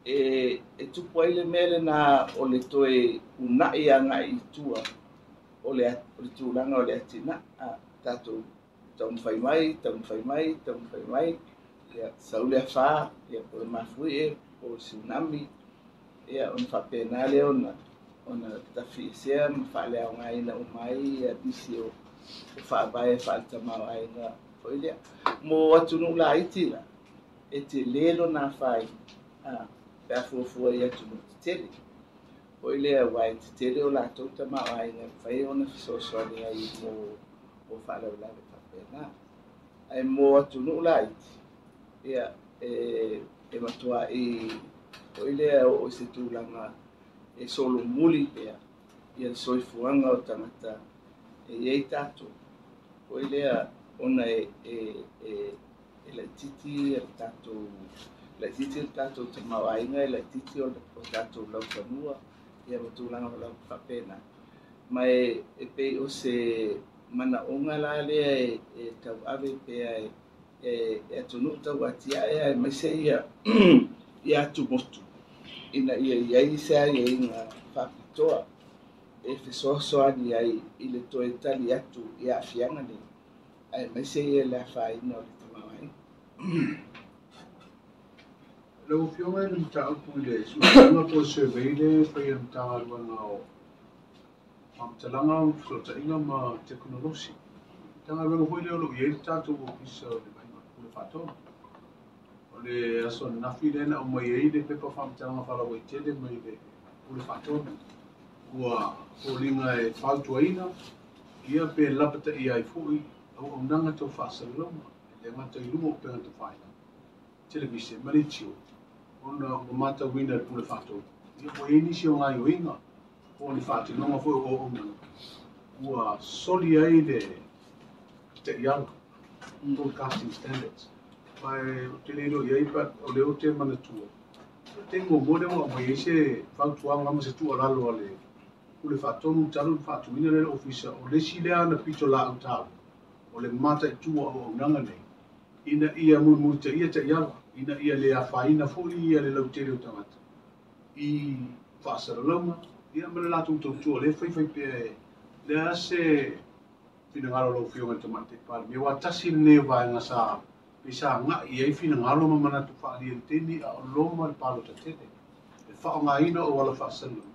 e tupu ai le mele na o le toe unai anga i tua o le tūlanga o le atina tātou tau mwhai mai ia saule fa ia po mafui o tsunami ia on fa penale ona tafisia mfale nga ina umai ia bisio fa bae fa tama ainga foi mo atunu la itila ete lelo na fai pa fu ia tunu tele foi le wai tele o la tota ma ainga fai ona so ia mo fa la fa pena ai mo atunu la ia e matua i o ile o se tūlanga e solo muli pea ia soifuanga o tangata e iei tātou o ile ona la titi e tātou te mawainga e la titi o tātou lau whanua ia o tūlanga o lau whapena mai e pei o se mana onga la lea e tau ave pea e tonu tau atia e mai se ia tu motu ina ia se ai nga whapitoa e fesoasoani ai i le toe tali atu i a'afiaga le ae maise ia le afāina o le tamauai. Lau fionga i le mataupu i le suʻaʻiga po survey le faia matagaluaga o fa'amatalaga o fesoataʻiga ma teknolosi. Tagaluaga foi le o loʻi ai le tatou ofisa o le le fa'atonu. O le aso nafi lena o mai ai le pepa fa'amatalaga falauaitele mai le fa'atonu. Ua poliga e fautuaina ia pe lapataʻi ai fo'i auaunaga tau fa'asalalauga e le agata i luma o pe agata fa'aina televise ma le tio ona ua matauina le pule fa'atonu. Ia ua ai nisi o gaioiga o le fa'atinoga fo'i o auaunaga. Ua soli ai le taʻiala broadcasting standards. Pai te lero i ai pa o leo te manatua. Te ngomore o mai ai se fautuaga ma se tualalo a le ule fa'atonu talu fa'atuina le ofisa o le silea na pito la'au tau o le mata i tua o aunaga nei ina ia muimui ia taʻiala ina ia le afāina fo'i ia le lautele o tagata i fa'asalalauga ia ma le latou tautua le faifai pea e le a se finagalo lo fionga tamate Palemia wa tasi ne vaenga sa pisa nga'i ai finagalo ma manatu fa'alienteni a o loma le palo tatele e fa'aogāina o ala fa'asalu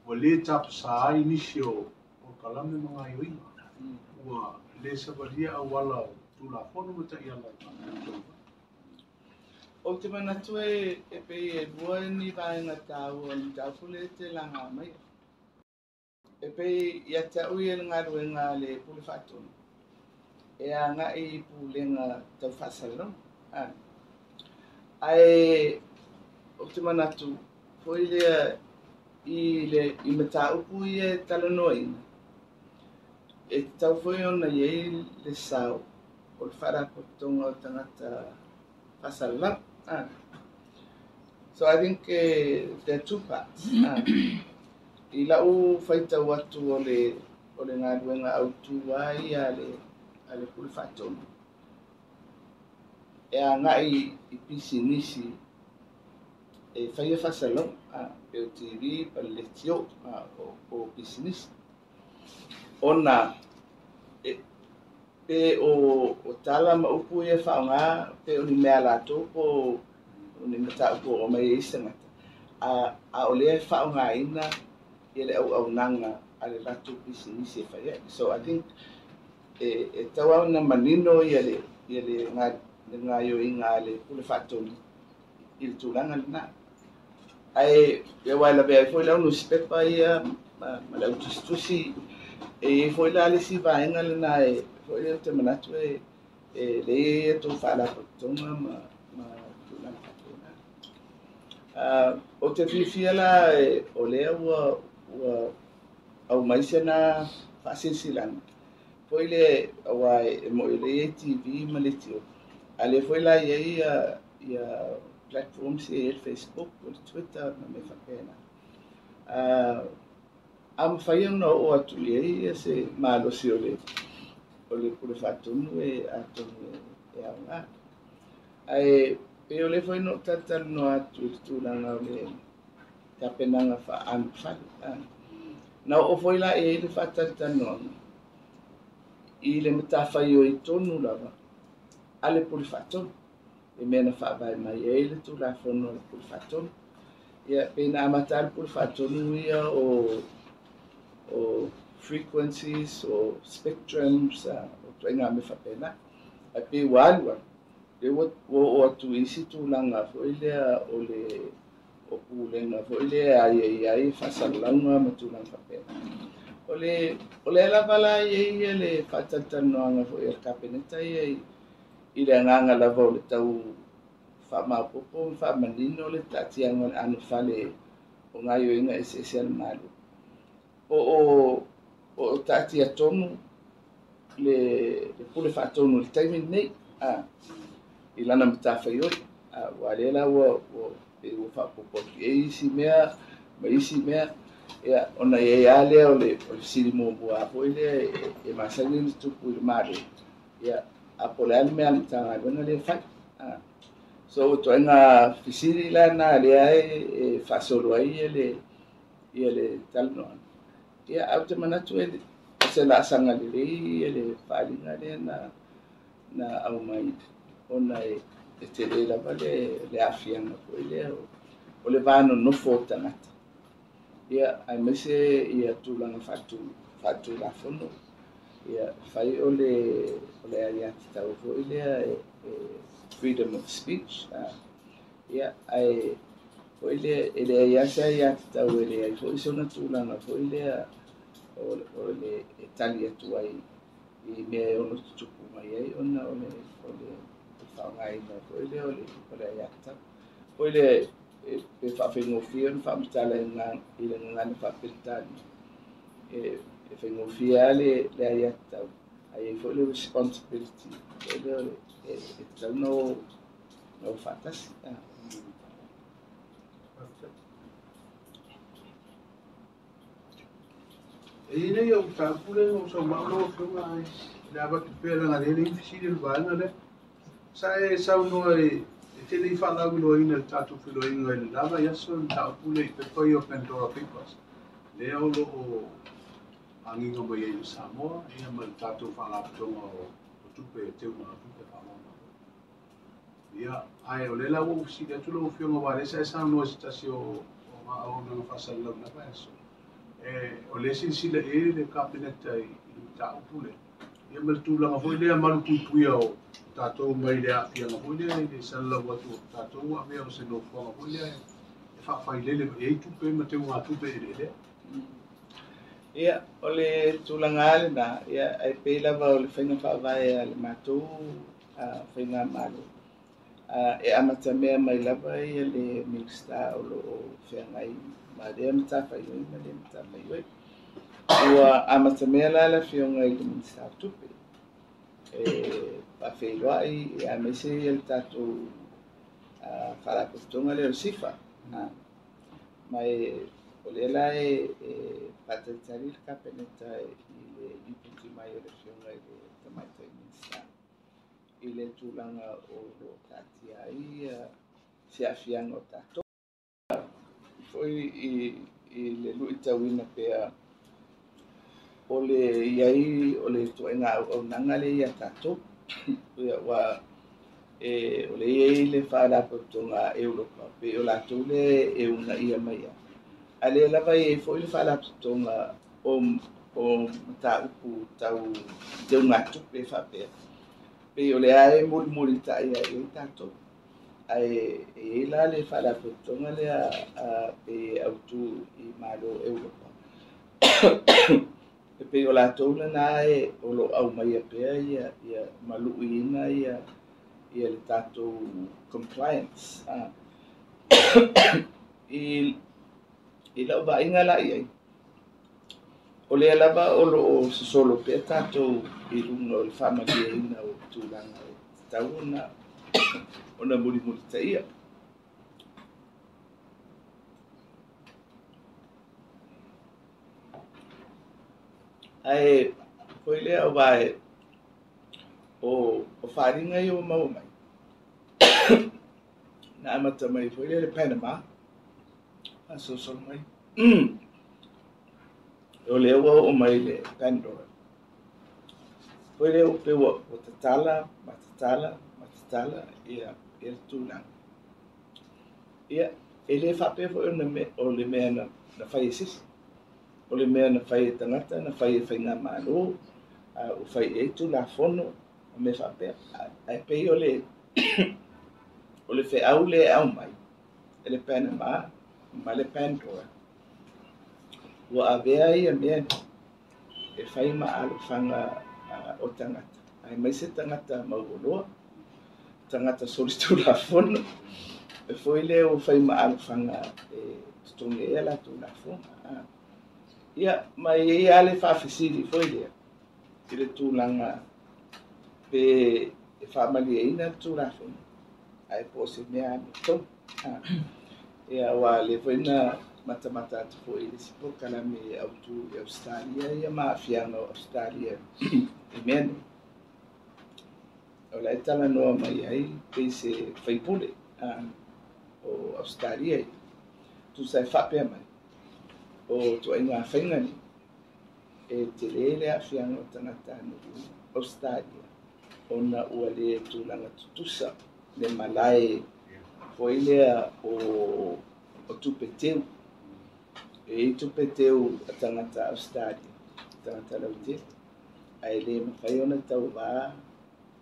ua lē tapasā ai nisi o kalame ma gaioiga ua lē savalia auala o tulafono ma taʻiala O te manatu e pei e bua ni vaenga tāua ni tāpule te langa mai. E pei ia ta'u ia ngā ruenga le pule whātonu. E a ngā i pulenga tau whasalong. Ai o te manatu poi lea i mataupu i e talanoina. E tau foi ona iei le sau o le wharakotonga o tangata whasalong. So I think there are two parts. I lau whaitau atu o le ngā ruenga autu ai a le pule whātonu. E a ngai i pisi nisi e whaia whasalong pe o TV pa le tio o pisi nisi. Ona pe o tala ma upu e whaonga pe o ni mea lato po o ni mata upu o mai e isangata. A o lea whaonga ina i le au nanga a le lato pisi nisi e whaia. So I think e tawa na manino i le ngā yo i ngā le pule whaatoni i le tūlanga le nā. Ai e waila bea e fwoi lau newspaper ia ma lau tusi e fwoi la le si vaenga le nā e fwoi leo te manatu e le e tō whaala kotonga ma tūlanga whaatona. O te whiwhia la o lea ua au maise na whaasilsilanga. Fwoi le awai e mo i le TV ma le tio. Ale foi lá e aí a platforms e Facebook, o Twitter, na me whapena. Am whaia no o Tuli e se malo si o le pule whatunu e atonu e au ngā. Ai, pe o le foi no tataru no atu tūranga o le tapenanga wha anu whai. Na o foi lá e le whatatanu i le Mataafa i o i tonu lava. Ale pule whatonu. E mena whaavai mai e le tūlafono le pule whatonu. Ia pena amata le pule whatonu ia o frequencies, o spectrums, o tuenga me whapena. A pe walua. E o atu isi tūlanga fo ilea o pulenga fo ilea ai whasalanga ma tūlanga whapena. O le lavala ia le whatatanoanga fo ia kapeneta ia i le anganga lava o le tau whaamapopo, whaamanino le tatianga le anu whale o ngā ioinga ese al malu. O tati atonu le pule whaatonu le taimi nei, i lana Mataafa i oi, wale la o whaapopo e isi mea, ma isi mea, ona e alea o le sirimo bua po ile e masangi le tupu i le maru. A pole ale mea tanga wena le whai. So o toenga fisiri la na le ai e whasoro ai i le talanoa. ia au te manatu e se la sanga le whaalinga le na au mai ona e te le lava le awhianga po ile o le vāno nofo o tangata. Ia ai mese ia tūlanga whatu la whono. Ia whai o le aiati tau po ile freedom of speech. Ia ai po ile ele aiasi aiati tau ele ai po iso na tūlanga po ile o le tali atu ai I mea ono tutupu mai ai ona o le whaongai na po ile o le aiata. Po ile pe whawhengofia na whaamutala I le ngana whapilitani. E whengofia le aiata ai fo le responsibility. Po ile o le tau no whatasi. Ina yo tapule no so malo kuma lava que pela na dele infisile vana le sai sa no te li fa la gulo ina tatu filo ina le lava ya so tapule pe ko yo Pandora Papers le o lo angi no mai i Samoa ia mal tatu fa la tonga o tupe te una tupe fa mama ia ai o le la wo si de tu lo fio no vale sai sa no stasio o ma o no fa sa la na paso o le sinsila le kabineta I taupule. Ia mal tūlanga hoi lea malu puipuia o tātou mai lea whianga hoi lea I sanala watu tātou a mea o se no whanga hoi lea e whawhai lele e tupe ma te unga tupe e lea. Ia, o le tūlanga ale na, ia ai pēlawa o le whainga whawai le mātou whainga malu. E amata mea mai lava ia le minister o lo whiangai ma rea Mataafa ioi, ma rea Mataafa ioi. Ua amata mea lala whionga I le minister tupe. Pa wheiroai e amese ia le tātou wharakotonga le o sifa. Mai o le la pataitari le kapeneta I le iputi mai o le whionga I le tamaitai minister. I le tūlanga o lo tātia ia se awhianga o tātou. Foi I le lui tauina pea o le iai o le tuenga o nanga le ia tātou. Wa o le iai le whalapatonga Europa pe o lātou le unga ia maia. A le lava I foi le whalapatonga o mataupu tau te unga tupe whapea. Pe o le ae muri ta ia I tātou. Ai la le whalapatonga le pe autu I malo Europa. Pe o lātou na o lo au mai a pea ia maluina ia le tātou compliance. I lau vainga la iai. O le alava o lo solo pea tātou I runga o le whamalia ina o tūlanga o tauna ona muri ta ia. Ai, foi lea o vai o wharinga I o mau mai. Na amata mai foi lea le Panama. A sosol mai. O lea o mai le Pandora. Foi lea o pewa o Matatala ia tūlanga. Ia, ele whape foi o le mea na whai sisi. O le mea na whai tangata, na whai whainga malo, o whai tu la fono, o me whapea. Ai pei o le whai au le au mai, ele Panama, ma le Pandora. Ua avea ia mea e whai maalo whanga o tangata. Ai mai se tangata mauoloa, tangata solitu la fono, e foi le o whai maalo whanga stonge e la tu la fono. Ia, mai e ale whawhisiri foi lea. I le tūlanga pe e whamali e ina tūrafuna. Ai po se mea ame tau. Ia wa le foina mata atu foi le sipo kalame autu e Australia ia maafianga o Australia e mene. O la etala noa mai ai pe se whaipule o Australia. Tu sai whapea mai. O tu ai ngā whainga ni. te lele a fianga o tangata anu Australia. Ona ua le tūlanga tutusa le malai foi lea o tupeteu. E tupeteu a tangata Australia, tangata laute. Ai le mawhai ona tau wā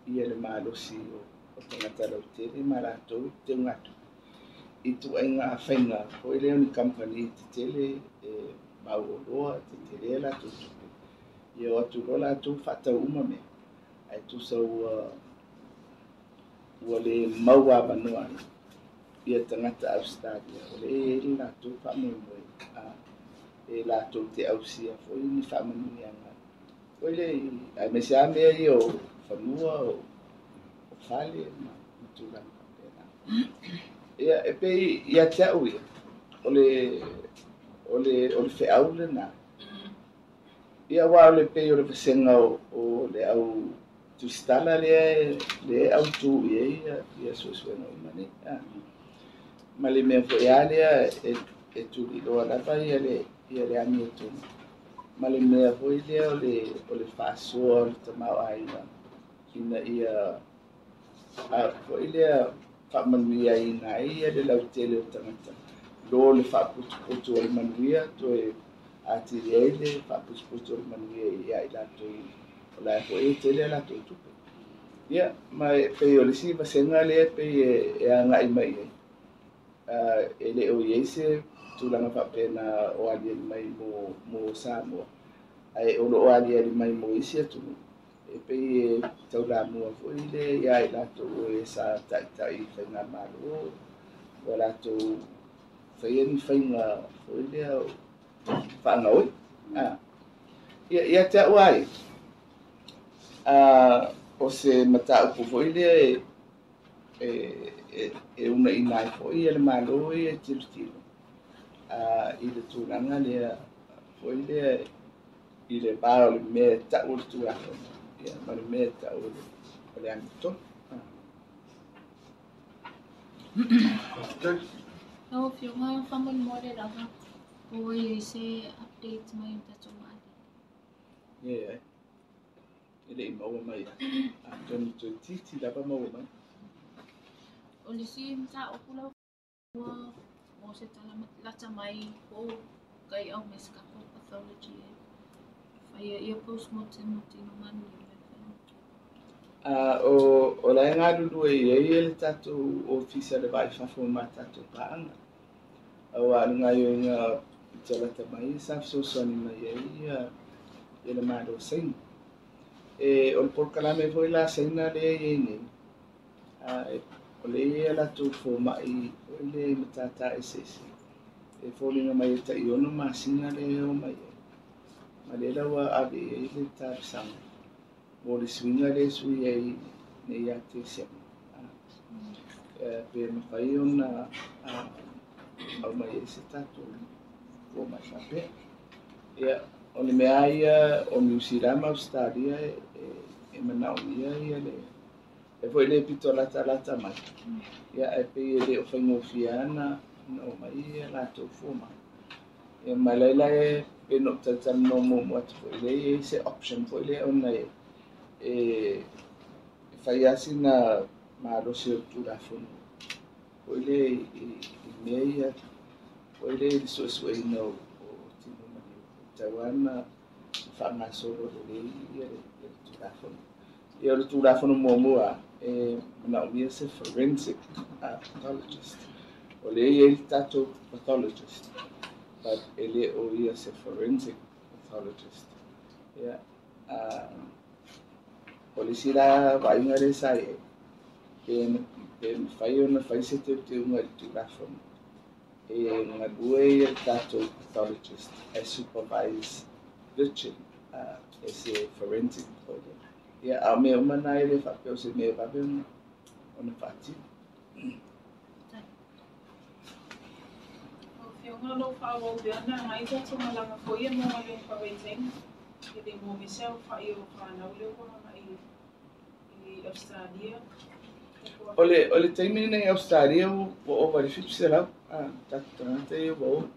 ia le malosi o tangata laute le maratou te ngatu. I tu ai ngā whainga, foi lea ni company te tele mauroloa te tele la tutupe. Ia o atu rola tu whatau uma mea. Ai tu sa ua le maua manua ia tangata Australia. O le la tu whamoimoi. E la tu te ausia foi ni whamanui anga. Foi le, ai me se amea i o whanua o whale ma tūranga pēna. Ia e pe ia te au ia. O le whiau le nā. Ia wā o le pe o le whasenga o le au Tusitala le au tū ia suesuenga o mani. Ma le mea fo ea lea e Tuli loa lapa ia le ami e tūna. Ma le mea fo i lea o le whāsua o le tamau aina. Kina ia fo i lea whamanuia i nā ia le lautele o tangata. Lo le whaputu o le manuia to e atiri ai le whaputu o le manuia ia i lato o la fo e tele lato tupe. Ia, ma pe o le si vasenga le pe e anga i mai ai. E le o iese tūlanga whapena o alia mai mo Samoa. Ai o lo alia mai mo isi atunu. E pe e tau la mua fo i le ia i lato o e sa tai whainga malo. O lato whaieni whainga fo i lea o whaanga oi. Ia te au ai. O se mataupu fo i lea e una i nai fo i le malo e tilo. I le tūlanga lea fo i lea i le bao le mea tau le tūlanga. Ia, ma le mea tau le anito. Now, if you want someone more than that, or you say updates my that's all. Yeah. Ele mau mai. Tonu titi lava mau mai. O le si mta o kula o se tala lata mai o kai au meska ko pathology. Fai ia postmortem no manu. O la nga lulu e ele tatu ofisa le vai fa fo mata to paanga. O nga yo nga tala tamai sa so soni mai ia ele mado sen. O por kalame foi la sena le ni. O le la tu fo mai o le matata esesi. E fo le mai ta iono masina le o mai. Ma le la wa ave ele ta sang. O le swinga le sui ai ne ia te sem. Pe me fai ona au mai ese tatu o mai sape. Ia o le mea ia o New Zealand Australia e Naomi ia le e foi le pito lata mai. Ia e pe le o whaingo fiana no mai ia lato fuma. Ia malaila e pe no tatan no mo atu foi le se option foi le ona e fai asina marosi o tūrafunu. Foi le i mea ia foi le suesue no Tawana whanga soro le ia le tūrafunu. Ia le tūrafunu mua Naomi is a forensic pathologist. O le ia tato pathologist, but ele o ia is a forensic pathologist. Ia o le sira wainga le sai pe whai ona whai se te unga le tūrafunu. Ngā bue ia tato pathologist e supervise Richard as a forensic pathologist. Ia a mea umana e le whapeo se mea wapeo ona whati. O whionga lo whāwau beana, ngai tato malanga koia mo le whawaiting. I le mo miseo whai o whanau leo koha i Australia. O le taimi nei Australia o warifitu se lau. Tatu tangata i o wau.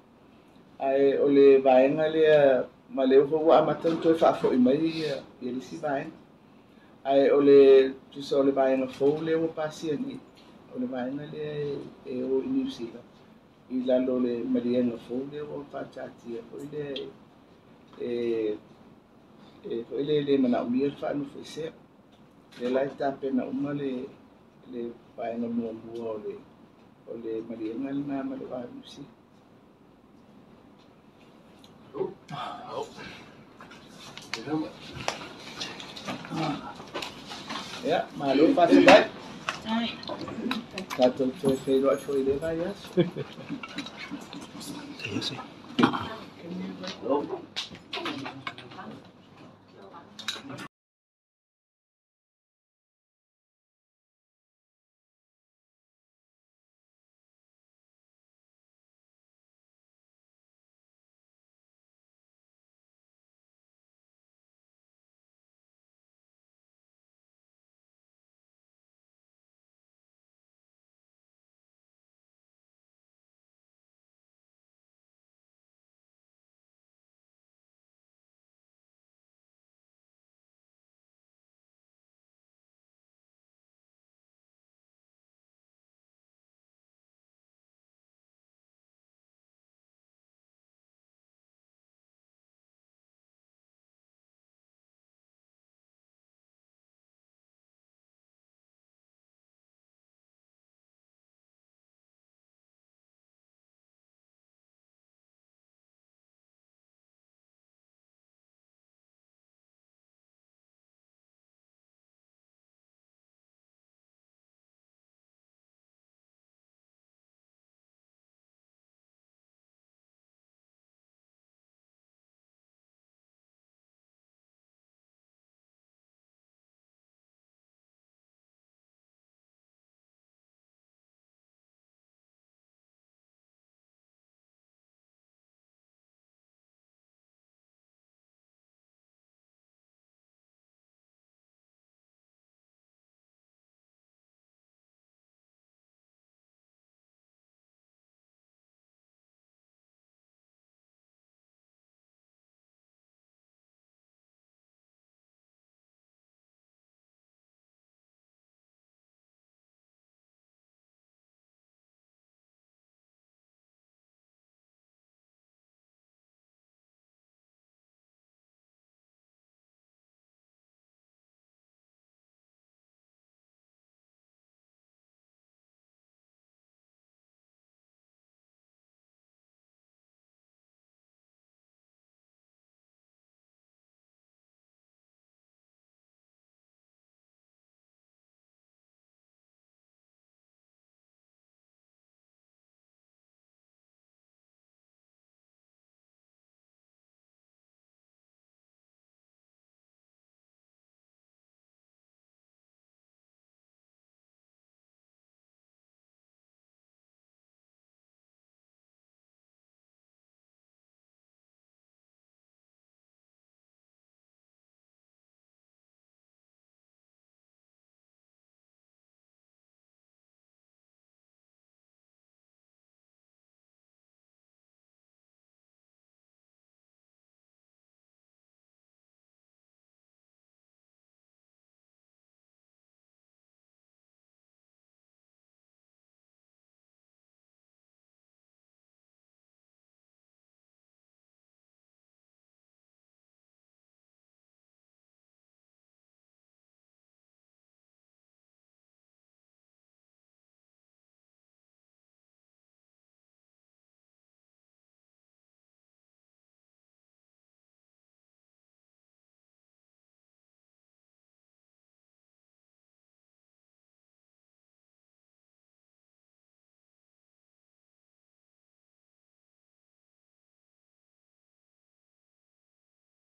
Ai o le vaenga lea ma le ua ua amata toe whaafo'i mai ia lisi vaenga. Ai o le tusa o le vaenga fou le ua pasiani o le vaenga le o i New Zealand. I lalo le marienga fou le ua whaatatia o i le Naomi le whaanu whaisea. Le lai tāpena uma le vaenga mua o le marienga le ngā male wānusi. Ya, malo pasa dai. Tato to feiro a foi le vai as. Sí, sí.